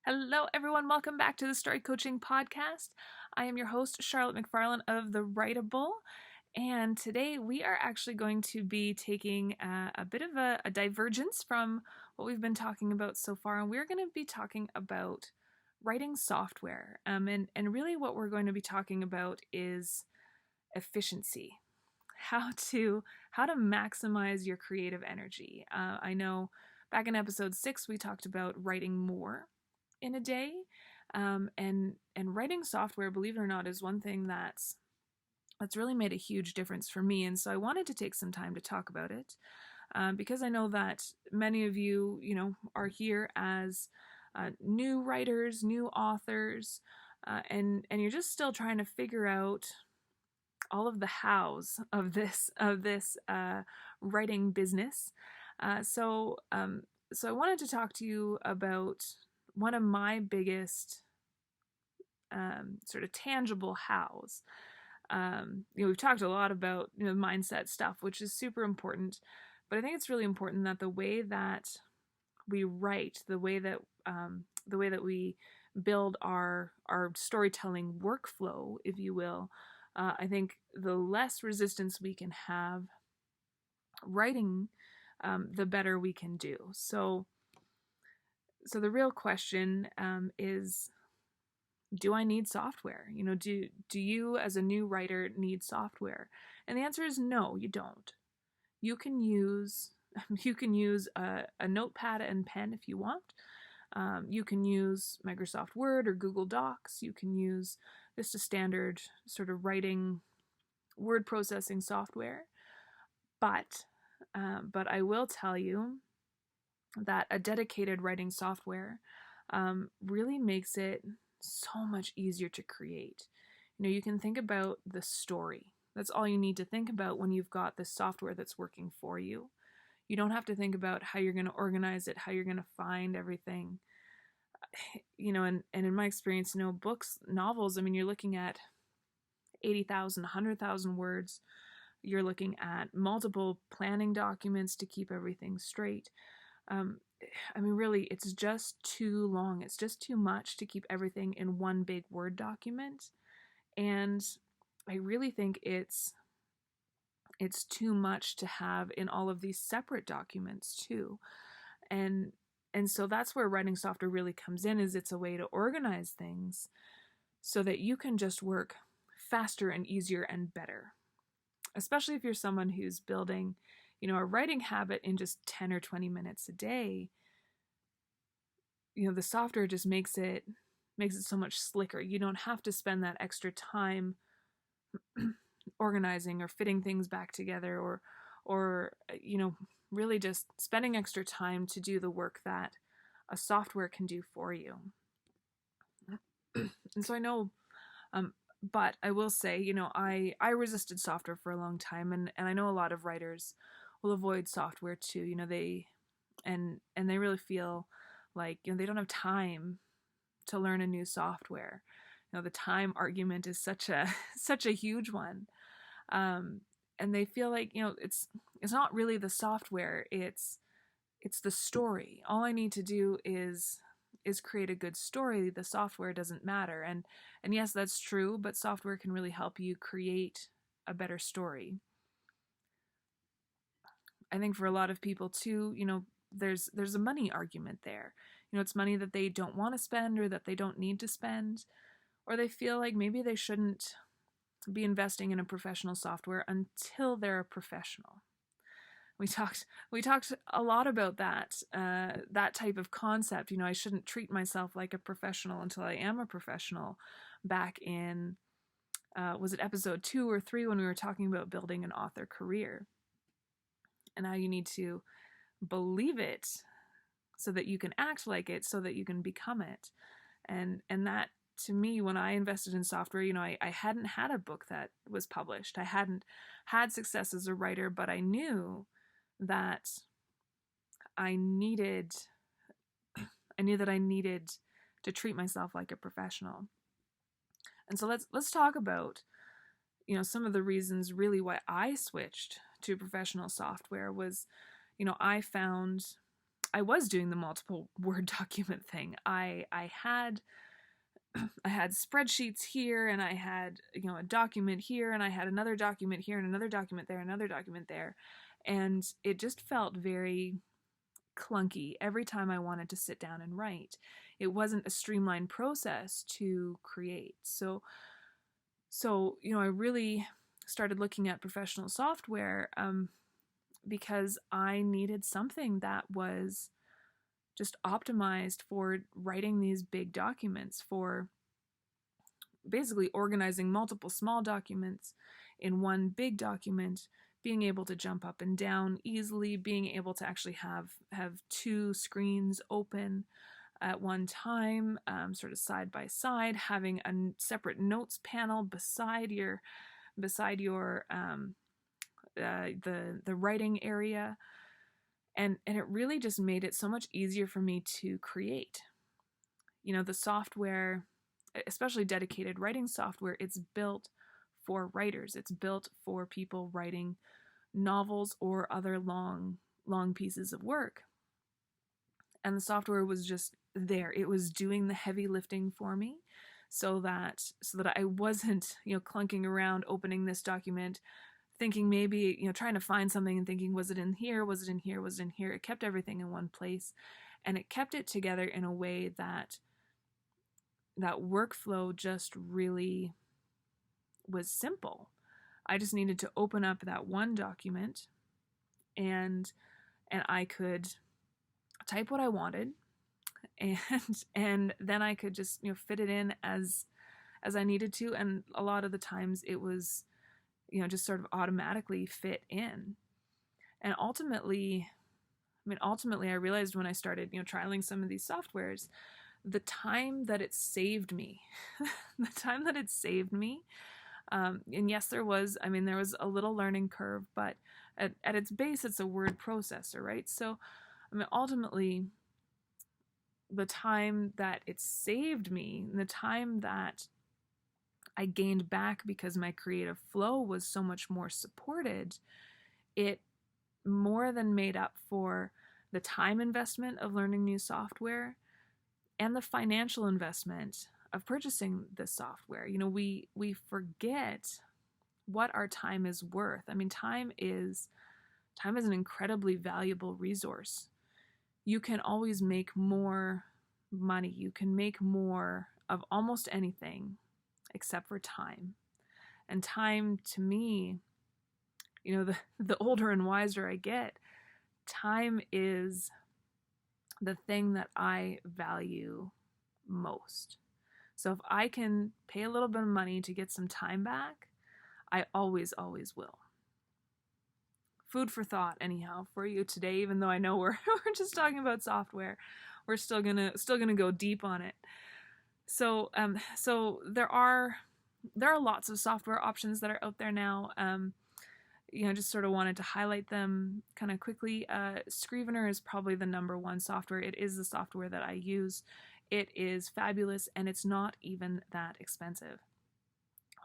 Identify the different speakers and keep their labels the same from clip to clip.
Speaker 1: Hello, everyone. Welcome back to the Story Coaching Podcast. I am your host, Charlotte McFarlane of The Writable. And today we are actually going to be taking a bit of a divergence from what we've been talking about so far. And we're going to be talking about writing software. And really what we're going to be talking about is efficiency. How to maximize your creative energy. I know back in episode 6 we talked about writing more in a day, and writing software, believe it or not, is one thing that's really made a huge difference for me. And so I wanted to take some time to talk about it, because I know that many of you, are here as new writers, new authors, and you're just still trying to figure out all of the hows of this writing business. So I wanted to talk to you about one of my biggest sort of tangible hows. We've talked a lot about mindset stuff, which is super important, but I think it's really important that the way that we write, the way that we build our storytelling workflow, if you will, I think the less resistance we can have writing, the better we can do. So the real question is, do I need software? Do you as a new writer need software? And the answer is no, you don't. You can use a notepad and pen if you want. You can use Microsoft Word or Google Docs. You can use just a standard sort of writing word processing software. But I will tell you that a dedicated writing software really makes it so much easier to create. You can think about the story. That's all you need to think about when you've got this software that's working for you. You don't have to think about how you're going to organize it, how you're going to find everything. And in my experience, books, novels, you're looking at 80,000, 100,000 words. You're looking at multiple planning documents to keep everything straight. Really, it's just too long. It's just too much to keep everything in one big Word document. And I really think it's too much to have in all of these separate documents too. And so that's where writing software really comes in, is it's a way to organize things so that you can just work faster and easier and better. Especially if you're someone who's building, a writing habit in just 10 or 20 minutes a day. The software just makes it so much slicker. You don't have to spend that extra time organizing or fitting things back together, or really just spending extra time to do the work that a software can do for you. And so I know, but I will say, I resisted software for a long time, and I know a lot of writers will avoid software too. They really feel like they don't have time to learn a new software. The time argument is such a huge one, and they feel like it's not really the software, it's the story. All I need to do is create a good story. The software doesn't matter. And yes, that's true, but software can really help you create a better story. I think for a lot of people too, there's a money argument there. It's money that they don't want to spend, or that they don't need to spend, or they feel like maybe they shouldn't be investing in a professional software until they're a professional. We talked a lot about that type of concept. I shouldn't treat myself like a professional until I am a professional. Back in was it episode 2 or 3 when we were talking about building an author career, and how you need to believe it so that you can act like it, so that you can become it. And that, to me, when I invested in software, I hadn't had a book that was published. I hadn't had success as a writer, but I knew that I needed to treat myself like a professional. And so let's talk about some of the reasons really why I switched to professional software. Was I found I was doing the multiple Word document thing. I had spreadsheets here, and I had, a document here, and I had another document here, and another document there, another document there. And it just felt very clunky every time I wanted to sit down and write. It wasn't a streamlined process to create. So I really started looking at professional software because I needed something that was just optimized for writing these big documents, for basically organizing multiple small documents in one big document, being able to jump up and down easily, being able to actually have two screens open at one time, sort of side by side, having a separate notes panel beside your the writing area. And it really just made it so much easier for me to create. The software, especially dedicated writing software, it's built for writers. It's built for people writing novels or other long pieces of work. And the software was just there. It was doing the heavy lifting for me so that I wasn't, clunking around opening this document, thinking maybe, trying to find something and thinking, was it in here? Was it in here? Was it in here? It kept everything in one place, and it kept it together in a way that workflow just really was simple. I just needed to open up that one document, and I could type what I wanted, and then I could just, fit it in as I needed to. And a lot of the times it was, just sort of automatically fit in. And ultimately I realized when I started, trialing some of these softwares, the time that it saved me, and yes, there was a little learning curve, but at its base, it's a word processor, right? So, ultimately, the time that it saved me, the time that I gained back because my creative flow was so much more supported, it more than made up for the time investment of learning new software and the financial investment of purchasing this software. We forget what our time is worth. Time is an incredibly valuable resource. You can always make more money. You can make more of almost anything except for time. And time, to me, the older and wiser I get, time is the thing that I value most. So if I can pay a little bit of money to get some time back, I always will. Food for thought, anyhow, for you today. Even though I know we're just talking about software, we're still gonna go deep on it. So there are lots of software options that are out there now. Just sort of wanted to highlight them kind of quickly. Scrivener is probably the number one software. It is the software that I use. It is fabulous, and it's not even that expensive.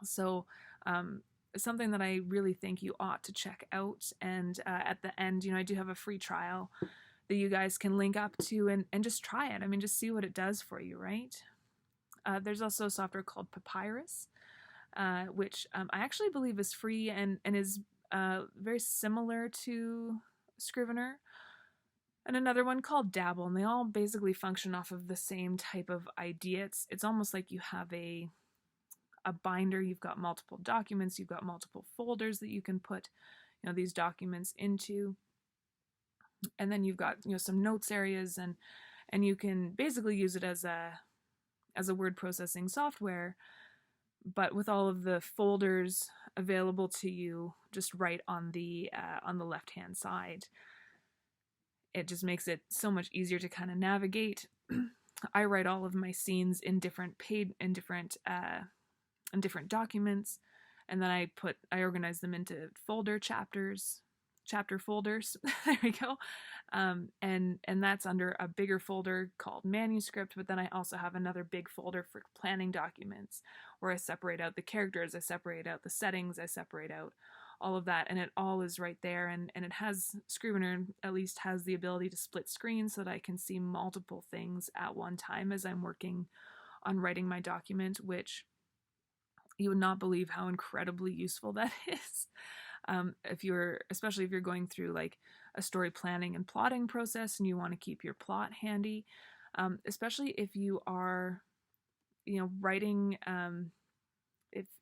Speaker 1: So something that I really think you ought to check out. And at the end, I do have a free trial that you guys can link up to and just try it. Just see what it does for you, right? There's also a software called Papyrus, which I actually believe is free and is very similar to Scrivener. And another one called Dabble, and they all basically function off of the same type of idea. It's almost like you have a binder. You've got multiple documents, you've got multiple folders that you can put these documents into, and then you've got some notes areas, and you can basically use it as a word processing software, but with all of the folders available to you just right on the left hand side. It just makes it so much easier to kind of navigate. I write all of my scenes in different documents, and then I organize them into chapter folders. There we go. And that's under a bigger folder called manuscript, but then I also have another big folder for planning documents where I separate out the characters, I separate out the settings, I separate out all of that, and it all is right there. And it has, Scrivener at least has the ability to split screen so that I can see multiple things at one time as I'm working on writing my document, which you would not believe how incredibly useful that is. Especially if you're going through like a story planning and plotting process and you want to keep your plot handy, especially if you are, writing,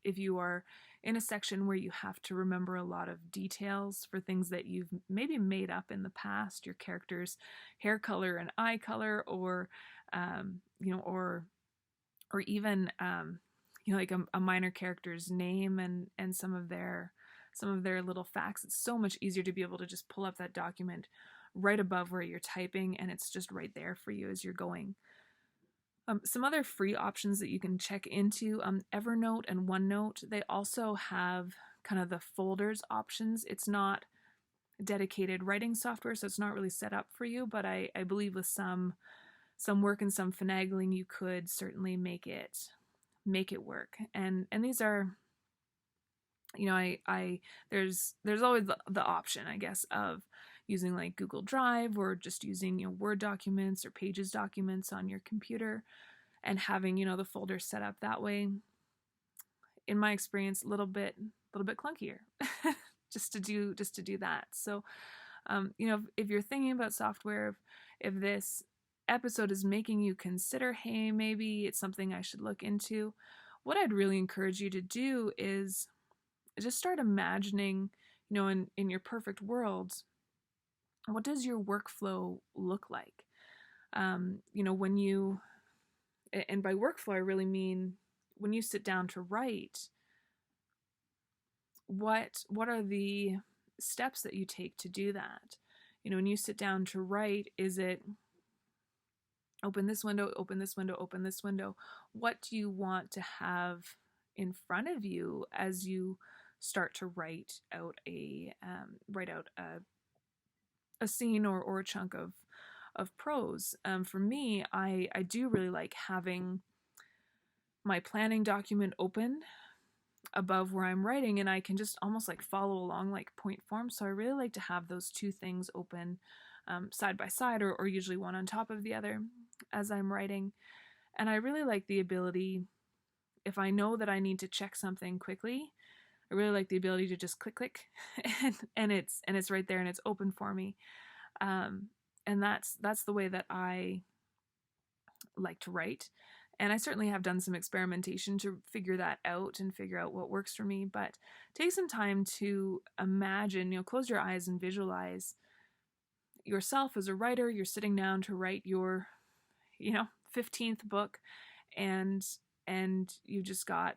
Speaker 1: if you are in a section where you have to remember a lot of details for things that you've maybe made up in the past, your character's hair color and eye color, or or even like a minor character's name and some of their little facts. It's so much easier to be able to just pull up that document right above where you're typing, and it's just right there for you as you're going. Some other free options that you can check into, Evernote and OneNote, they also have kind of the folders options. It's not dedicated writing software, so it's not really set up for you, but I believe with some work and some finagling, you could certainly make it work. And these are, there's always the option, I guess, of using like Google Drive or just using Word documents or Pages documents on your computer and having the folder set up that way. In my experience, a little bit clunkier just to do that. So if you're thinking about software, if this episode is making you consider, hey, maybe it's something I should look into, what I'd really encourage you to do is just start imagining, in your perfect world, what does your workflow look like? When you, and by workflow, I really mean when you sit down to write, what are the steps that you take to do that? When you sit down to write, is it open this window, open this window, open this window? What do you want to have in front of you as you start to write out a scene or a chunk of prose? For me, I do really like having my planning document open above where I'm writing, and I can just almost like follow along like point form. So I really like to have those two things open side by side, or usually one on top of the other as I'm writing. And I really like the ability, if I know that I need to check something quickly, I really like the ability to just click and it's right there and it's open for me. And that's the way that I like to write. And I certainly have done some experimentation to figure that out and figure out what works for me. But take some time to imagine, close your eyes and visualize yourself as a writer. You're sitting down to write your, 15th book, and you just got,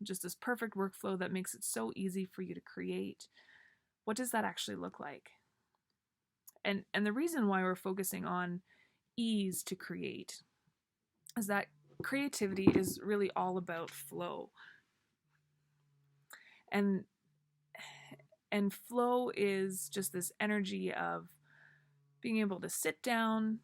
Speaker 1: just this perfect workflow that makes it so easy for you to create. What does that actually look like? And the reason why we're focusing on ease to create is that creativity is really all about flow. And flow is just this energy of being able to sit down,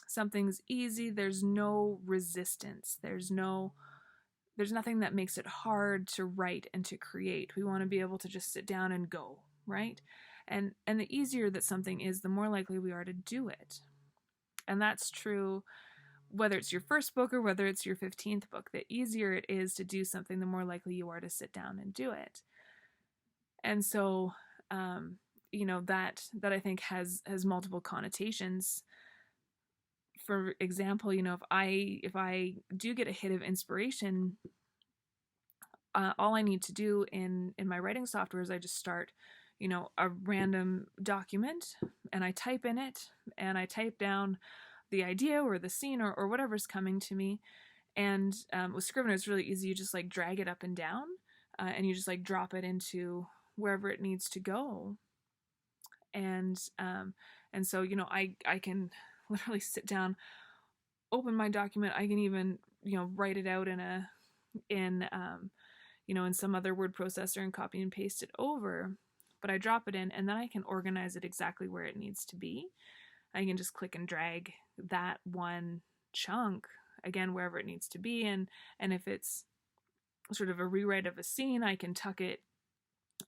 Speaker 1: something's easy, there's no resistance, there's nothing that makes it hard to write and to create. We want to be able to just sit down and go, right? And the easier that something is, the more likely we are to do it. And that's true whether it's your first book or whether it's your 15th book. The easier it is to do something, the more likely you are to sit down and do it. And so, that I think has multiple connotations. For example, if I do get a hit of inspiration, all I need to do in my writing software is I just start, a random document, and I type in it, and I type down the idea or the scene or whatever's coming to me. And with Scrivener, it's really easy. You just like drag it up and down, and you just like drop it into wherever it needs to go. And so I can literally sit down, open my document. I can even write it out in some other word processor and copy and paste it over. But I drop it in, and then I can organize it exactly where it needs to be. I can just click and drag that one chunk again wherever it needs to be, and if it's sort of a rewrite of a scene, I can tuck it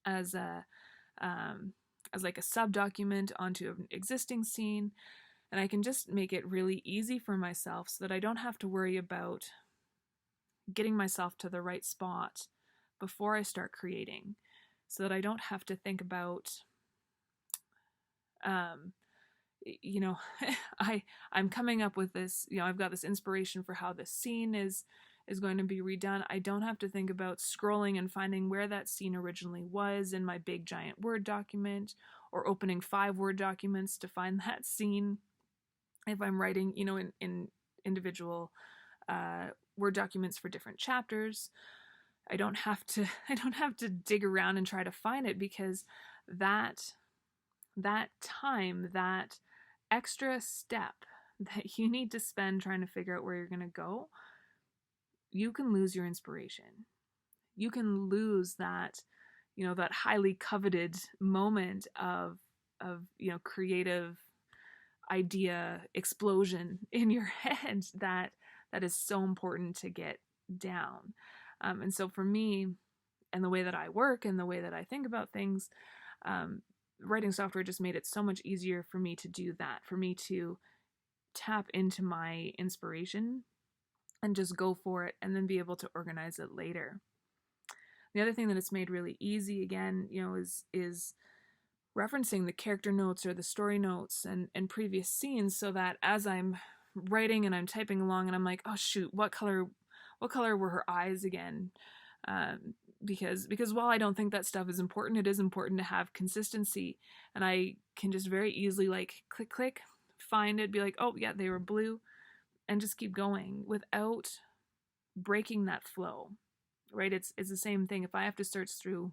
Speaker 1: as a um, as like a sub document onto an existing scene, and I can just make it really easy for myself so that I don't have to worry about getting myself to the right spot before I start creating, so that I don't have to think about um, you know, I'm coming up with this, I've got this inspiration for how this scene is going to be redone. I don't have to think about scrolling and finding where that scene originally was in my big giant Word document, or opening 5 Word documents to find that scene if I'm writing, in individual Word documents for different chapters. I don't have to dig around and try to find it, because that time, that extra step that you need to spend trying to figure out where you're going to go, you can lose your inspiration. You can lose that, that highly coveted moment of creative idea explosion in your head that is so important to get down. And so for me, and the way that I work and the way that I think about things, writing software just made it so much easier for me to do that, for me to tap into my inspiration and just go for it, and then be able to organize it later. The other thing that it's made really easy, again, is referencing the character notes or the story notes and previous scenes, so that as I'm writing and I'm typing along and I'm like, oh shoot, what color were her eyes again? Because while I don't think that stuff is important, it is important to have consistency, and I can just very easily like click, find it, be like, oh yeah, they were blue, and just keep going without breaking that flow, right? It's the same thing. If I have to search through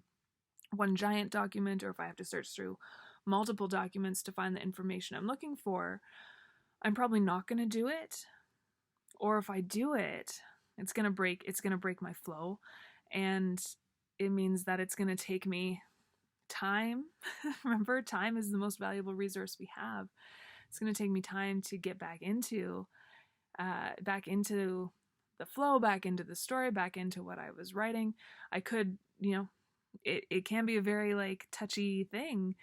Speaker 1: one giant document, or if I have to search through multiple documents to find the information I'm looking for, I'm probably not going to do it. Or if I do it, it's going to break my flow, and it means that it's going to take me time. Remember, time is the most valuable resource we have. It's going to take me time to get back into the flow, back into the story, back into what I was writing. I could, it can be a very like touchy thing,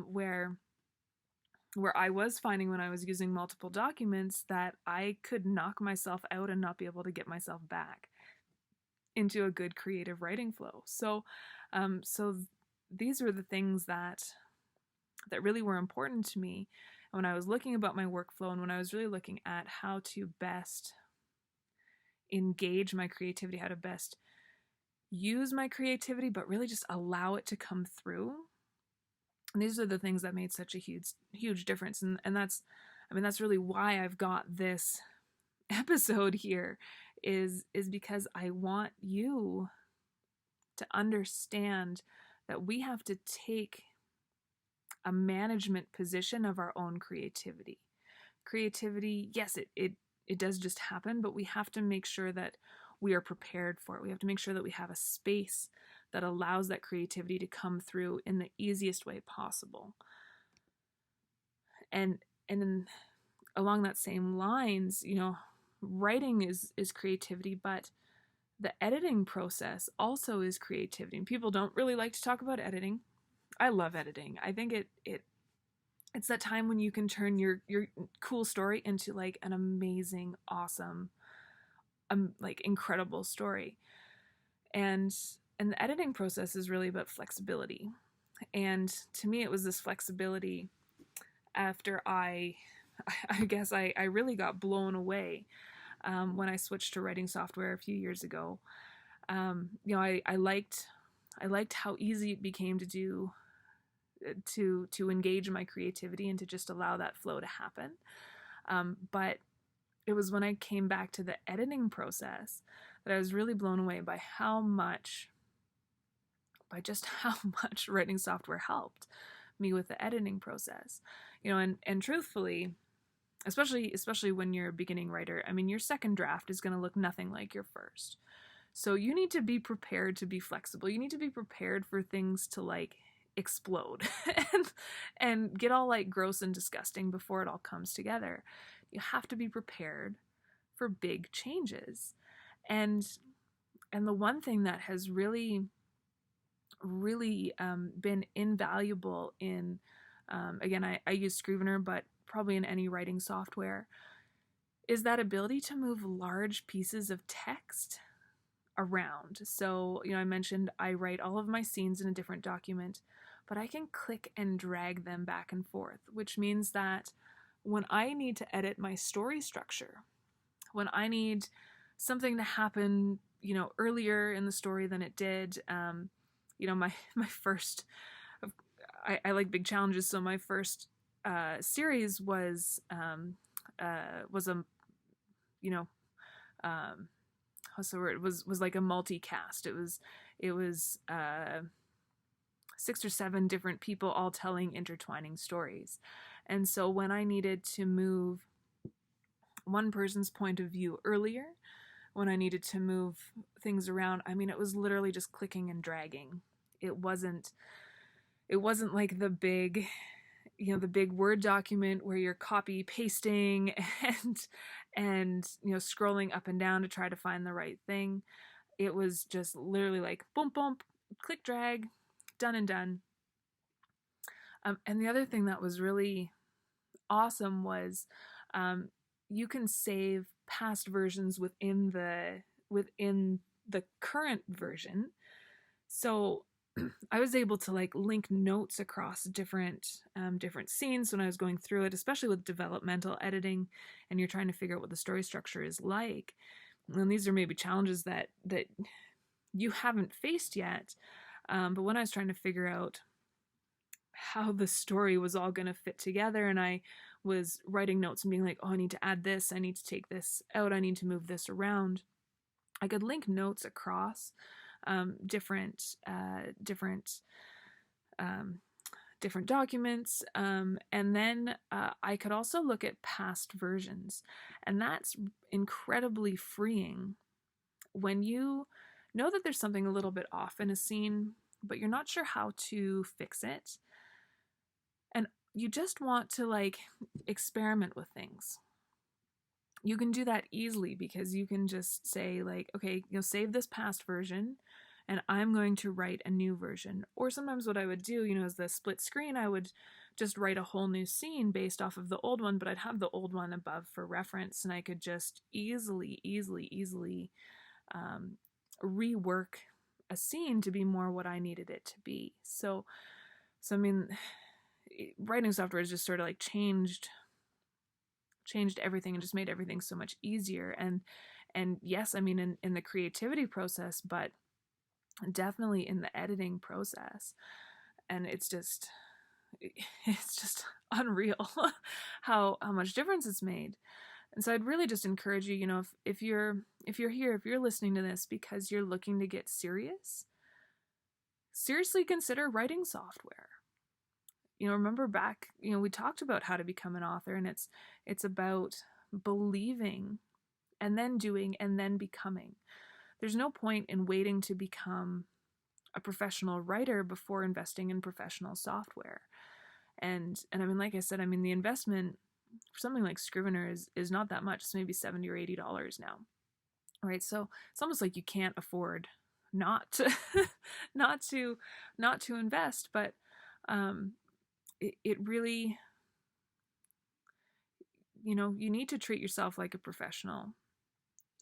Speaker 1: where I was finding, when I was using multiple documents, that I could knock myself out and not be able to get myself back into a good creative writing flow. So these were the things that really were important to me. And when I was looking about my workflow, and when I was really looking at how to best engage my creativity, how to best use my creativity, but really just allow it to come through, and these are the things that made such a huge difference. And that's really why I've got this episode here, is because I want you to understand that we have to take a management position of our own creativity. Creativity, yes, it does just happen, but we have to make sure that we are prepared for it. We have to make sure that we have a space that allows that creativity to come through in the easiest way possible. And then along that same lines, writing is creativity, but the editing process also is creativity. And people don't really like to talk about editing. I love editing. I think it's that time when you can turn your cool story into like an amazing, awesome, like incredible story. And the editing process is really about flexibility. And to me, it was this flexibility after I guess I really got blown away when I switched to writing software a few years ago. I liked how easy it became to do, to engage my creativity and to just allow that flow to happen. But it was when I came back to the editing process that I was really blown away by just how much writing software helped me with the editing process. And truthfully, especially when you're a beginning writer, your second draft is going to look nothing like your first. So you need to be prepared to be flexible. You need to be prepared for things to like explode and get all like gross and disgusting before it all comes together. You have to be prepared for big changes. And the one thing that has really really been invaluable in, again, I use Scrivener, but probably in any writing software, is that ability to move large pieces of text around. So, I mentioned I write all of my scenes in a different document, but I can click and drag them back and forth, which means that when I need to edit my story structure, when I need something to happen, earlier in the story than it did, my first, I like big challenges, so my first series was a, you know, um, so it was like a multicast. It was 6 or 7 different people all telling intertwining stories, and so when I needed to move one person's point of view earlier, when I needed to move things around, I mean, it was literally just clicking and dragging. It wasn't like the big Word document where you're copy pasting and scrolling up and down to try to find the right thing. It was just literally like boom boom, click drag, done and done. And the other thing that was really awesome was, you can save past versions within the current version. So I was able to like link notes across different scenes when I was going through it, especially with developmental editing, and you're trying to figure out what the story structure is like. And these are maybe challenges that you haven't faced yet, but when I was trying to figure out how the story was all going to fit together, and I was writing notes and being like, oh, I need to add this, I need to take this out, I need to move this around, I could link notes across different documents, and then I could also look at past versions, and that's incredibly freeing when you know that there's something a little bit off in a scene, but you're not sure how to fix it, and you just want to like experiment with things. You can do that easily because you can just say like, okay, save this past version and I'm going to write a new version. Or sometimes what I would do, as the split screen, I would just write a whole new scene based off of the old one, but I'd have the old one above for reference, and I could just easily rework a scene to be more what I needed it to be. So I mean, writing software has just sort of like changed everything and just made everything so much easier. And yes, I mean, in the creativity process, but definitely in the editing process. And it's just unreal how much difference it's made. And so I'd really just encourage you, if you're here, if you're listening to this because you're looking to get serious, seriously consider writing software. Remember back, we talked about how to become an author, and it's about believing and then doing and then becoming. There's no point in waiting to become a professional writer before investing in professional software. And I mean, like I said, I mean, the investment for something like Scrivener is not that much. It's maybe $70 or $80 now. Right? So it's almost like you can't afford not to not to invest, but it really, you need to treat yourself like a professional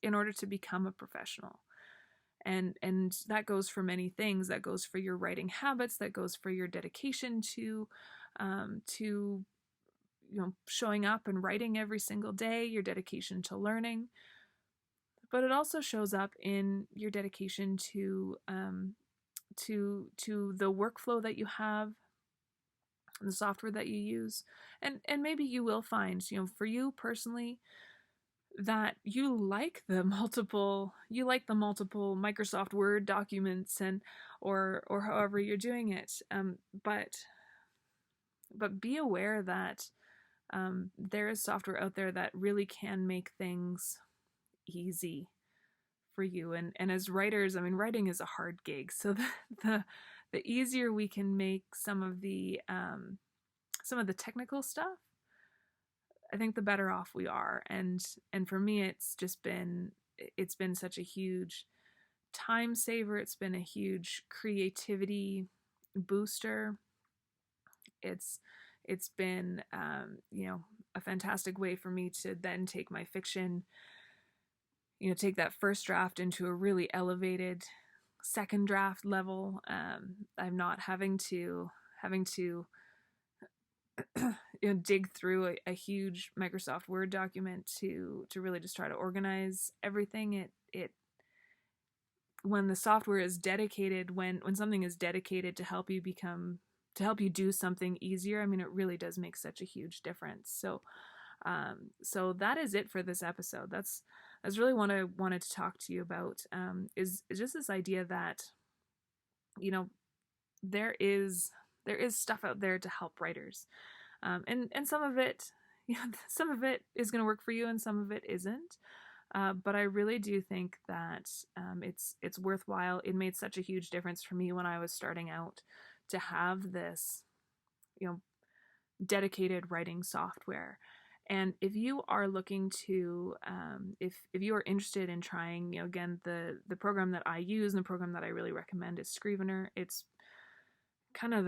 Speaker 1: in order to become a professional. And that goes for many things. That goes for your writing habits, that goes for your dedication to showing up and writing every single day, your dedication to learning. But it also shows up in your dedication to the workflow that you have, the software that you use. And maybe you will find, for you personally, that you like the multiple Microsoft Word documents or however you're doing it. But be aware that there is software out there that really can make things easy for you. And as writers, I mean, writing is a hard gig. So the easier we can make some of the technical stuff, I think the better off we are. And for me, it's been such a huge time saver. It's been a huge creativity booster. It's been a fantastic way for me to then take my fiction, take that first draft into a really elevated second draft level. I'm not having to dig through a huge Microsoft Word document to really just try to organize everything. It when the software is dedicated, when something is dedicated to help you do something easier, I mean, it really does make such a huge difference. So that is it for this episode. That's really what I wanted to talk to you about. Is just this idea that there is stuff out there to help writers, and some of it, some of it is going to work for you, and some of it isn't. But I really do think that it's worthwhile. It made such a huge difference for me when I was starting out to have this, dedicated writing software. And if you are looking to, if you are interested in trying, again, the program that I use and the program that I really recommend is Scrivener. It's kind of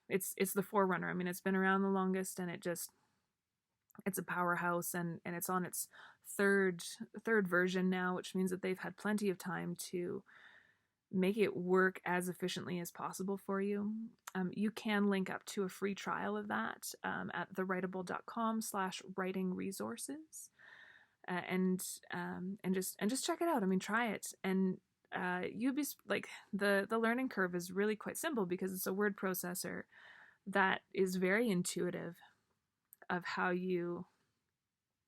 Speaker 1: it's the forerunner. I mean, it's been around the longest, and it's a powerhouse, and it's on its third version now, which means that they've had plenty of time to make it work as efficiently as possible for you. You can link up to a free trial of that at thewritable.com/writing resources, and just check it out. I mean, try it, and you'd be like, the learning curve is really quite simple because it's a word processor that is very intuitive of how you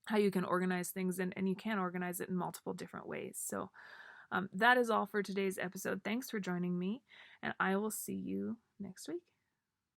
Speaker 1: can organize things, and you can organize it in multiple different ways. So that is all for today's episode. Thanks for joining me, and I will see you next week.